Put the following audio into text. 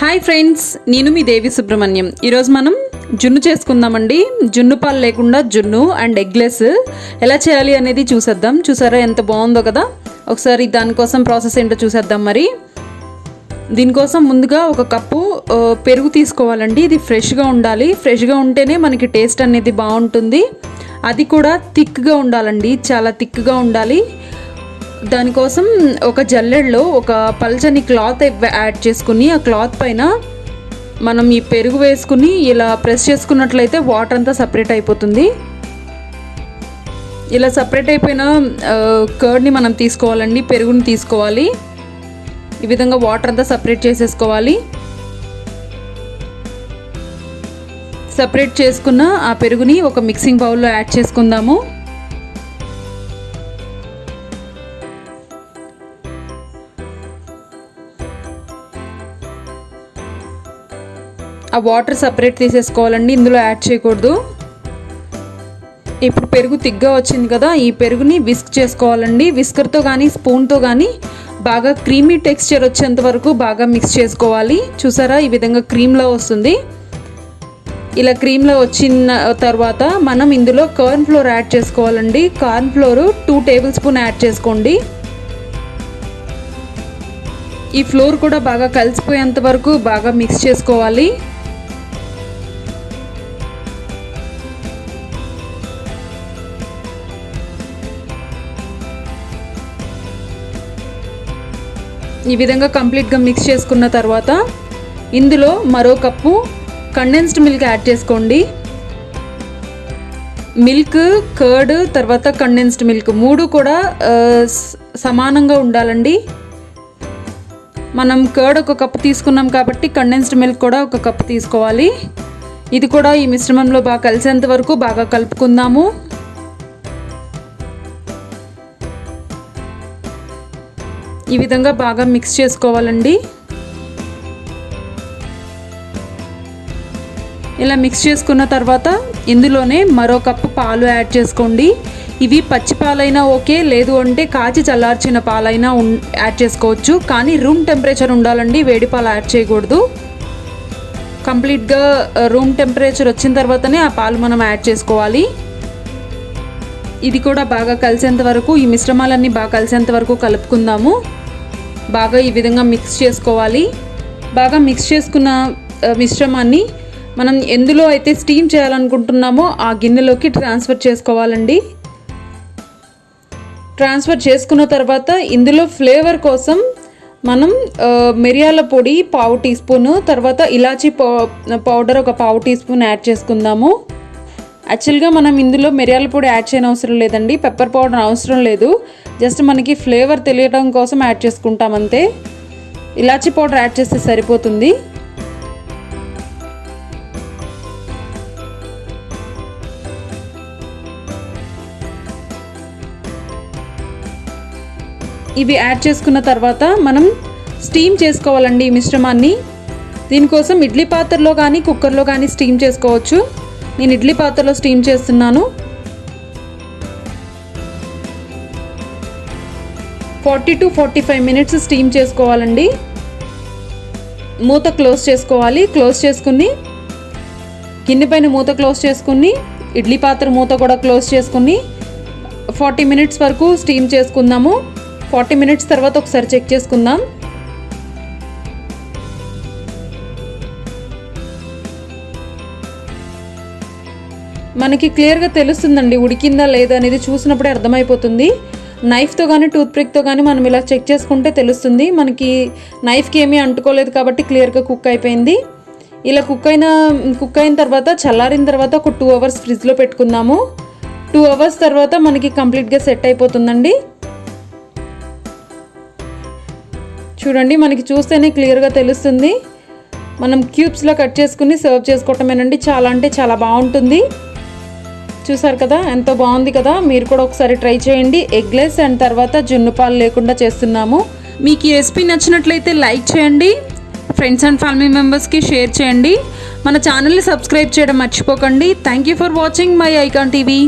Hi friends, నేను మీ దేవి సుబ్రహ్మణ్యం. ఈరోజు మనం జున్ను చేసుకుందామండి. జున్ను పాలు లేకుండా జున్ను అండ్ ఎగ్లెస్ ఎలా చేయాలి అనేది చూసేద్దాం. చూసారా ఎంత బాగుందో కదా. ఒకసారి దానికోసం ప్రాసెస్ ఏంటో చూసేద్దాం. మరి దీనికోసం ముందుగా ఒక కప్పు పెరుగు తీసుకోవాలండి. ఇది ఫ్రెష్గా ఉండాలి. ఫ్రెష్గా ఉంటేనే మనకి టేస్ట్ అనేది బాగుంటుంది. అది కూడా థిక్గా ఉండాలండి, చాలా థిక్గా ఉండాలి. దానికోసం ఒక జల్లెడలో ఒక పల్చని క్లాత్ యాడ్ చేసుకుని ఆ క్లాత్ పైన మనం ఈ పెరుగు వేసుకుని ఇలా ప్రెస్ చేసుకున్నట్లయితే వాటర్ అంతా సపరేట్ అయిపోతుంది. ఇలా సపరేట్ అయిపోయిన కర్డ్ని మనం తీసుకోవాలండి, పెరుగుని తీసుకోవాలి. ఈ విధంగా వాటర్ అంతా సపరేట్ చేసేసుకోవాలి. సపరేట్ చేసుకున్న ఆ పెరుగుని ఒక మిక్సింగ్ బౌల్లో యాడ్ చేసుకుందాము. ఆ వాటర్ సపరేట్ తీసేసుకోవాలండి, ఇందులో యాడ్ చేయకూడదు. ఇప్పుడు పెరుగు తిగ్గా వచ్చింది కదా, ఈ పెరుగుని విస్క్ చేసుకోవాలండి. విస్కర్తో కానీ స్పూన్తో కానీ బాగా క్రీమీ టెక్స్చర్ వచ్చేంత వరకు బాగా మిక్స్ చేసుకోవాలి. చూసారా, ఈ విధంగా క్రీమ్లా వస్తుంది. ఇలా క్రీమ్లో వచ్చిన తర్వాత మనం ఇందులో కార్న్ ఫ్లోర్ యాడ్ చేసుకోవాలండి. Corn flour 2 table spoon add చేసుకోండి. ఈ ఫ్లోర్ కూడా బాగా కలిసిపోయేంత వరకు బాగా మిక్స్ చేసుకోవాలి. ఈ విధంగా కంప్లీట్గా మిక్స్ చేసుకున్న తర్వాత ఇందులో మరో కప్పు కండెన్స్డ్ మిల్క్ యాడ్ చేసుకోండి. మిల్క్, కర్డ్, తర్వాత కండెన్స్డ్ మిల్క్ 3 కూడా సమానంగా ఉండాలండి. మనం కర్డ్ ఒక కప్పు తీసుకున్నాం కాబట్టి కండెన్స్డ్ మిల్క్ కూడా ఒక కప్పు తీసుకోవాలి. ఇది కూడా ఈ మిశ్రమంలో బాగా కలిసేంత వరకు బాగా కలుపుకుందాము. ఈ విధంగా బాగా మిక్స్ చేసుకోవాలండి. ఇలా మిక్స్ చేసుకున్న తర్వాత ఇందులోనే మరో కప్పు పాలు యాడ్ చేసుకోండి. ఇవి పచ్చి పాలైనా ఓకే, లేదు అంటే కాచి చల్లార్చిన పాలైనా యాడ్ చేసుకోవచ్చు. కానీ రూమ్ టెంపరేచర్ ఉండాలండి, వేడి పాలు యాడ్ చేయకూడదు. కంప్లీట్గా రూమ్ టెంపరేచర్ వచ్చిన తర్వాతనే ఆ పాలు మనం యాడ్ చేసుకోవాలి. ఇది కూడా బాగా కలిసేంత వరకు, ఈ మిశ్రమాలన్నీ బాగా కలిసేంత వరకు కలుపుకుందాము. బాగా ఈ విధంగా మిక్స్ చేసుకోవాలి. బాగా మిక్స్ చేసుకున్న మిశ్రమాన్ని మనం ఎందులో అయితే స్టీమ్ చేయాలనుకుంటున్నామో ఆ గిన్నెలోకి ట్రాన్స్ఫర్ చేసుకోవాలండి. ట్రాన్స్ఫర్ చేసుకున్న తర్వాత ఇందులో ఫ్లేవర్ కోసం మనం మిరియాల పొడి 1/2 టీ స్పూను, తర్వాత ఇలాచీ పౌడర్ ఒక 1/2 టీ స్పూన్ యాడ్ చేసుకుందాము. యాక్చువల్గా మనం ఇందులో మిరియాల పొడి యాడ్ చేయని అవసరం లేదండి, పెప్పర్ పౌడర్ అవసరం లేదు. జస్ట్ మనకి ఫ్లేవర్ తెలియడం కోసం యాడ్ చేసుకుంటాం అంతే. ఇలాచీ పౌడర్ యాడ్ చేస్తే సరిపోతుంది. ఇవి యాడ్ చేసుకున్న తర్వాత మనం స్టీమ్ చేసుకోవాలండి ఈ మిశ్రమాన్ని. దీనికోసం ఇడ్లీ పాత్రలో కానీ కుక్కర్లో కానీ స్టీమ్ చేసుకోవచ్చు. నేను ఇడ్లీ పాత్రలో స్టీమ్ చేస్తున్నాను. 40 to 45 మినిట్స్ స్టీమ్ చేసుకోవాలండి. మూత క్లోజ్ చేసుకోవాలి. క్లోజ్ చేసుకుని గిన్నె పైన మూత క్లోజ్ చేసుకుని ఇడ్లీ పాత్ర మూత కూడా క్లోజ్ చేసుకుని 40 మినిట్స్ వరకు స్టీమ్ చేసుకుందాము. 40 మినిట్స్ తర్వాత ఒకసారి చెక్ చేసుకుందాం. మనకి క్లియర్గా తెలుస్తుందండి ఉడికిందా లేదా అనేది, చూసినప్పుడే అర్థమైపోతుంది. నైఫ్తో కానీ టూత్పిక్తో కానీ మనం ఇలా చెక్ చేసుకుంటే తెలుస్తుంది. మనకి నైఫ్కి ఏమీ అంటుకోలేదు కాబట్టి క్లియర్గా కుక్ అయిపోయింది. ఇలా కుక్ అయిన తర్వాత చల్లారిన తర్వాత ఒక 2 అవర్స్ ఫ్రిడ్జ్లో పెట్టుకుందాము. 2 అవర్స్ తర్వాత మనకి కంప్లీట్గా సెట్ అయిపోతుందండి. చూడండి, మనకి చూస్తేనే క్లియర్గా తెలుస్తుంది. మనం క్యూబ్స్లో కట్ చేసుకుని సర్వ్ చేసుకోవటమేనండి. చాలా అంటే చాలా బాగుంటుంది. చూసారు కదా, ఎంతో బాగుంది కదా. మీరు కూడా ఒకసారి ట్రై చేయండి. ఎగ్లెస్ అండ్ తర్వాత జున్ను పాలు లేకుండా చేస్తున్నాము. మీకు ఈ రెసిపీ నచ్చినట్లయితే లైక్ చేయండి, ఫ్రెండ్స్ అండ్ ఫ్యామిలీ మెంబర్స్కి షేర్ చేయండి. మన ఛానల్ని సబ్స్క్రైబ్ చేయడం మర్చిపోకండి. Thank you for watching my icon TV.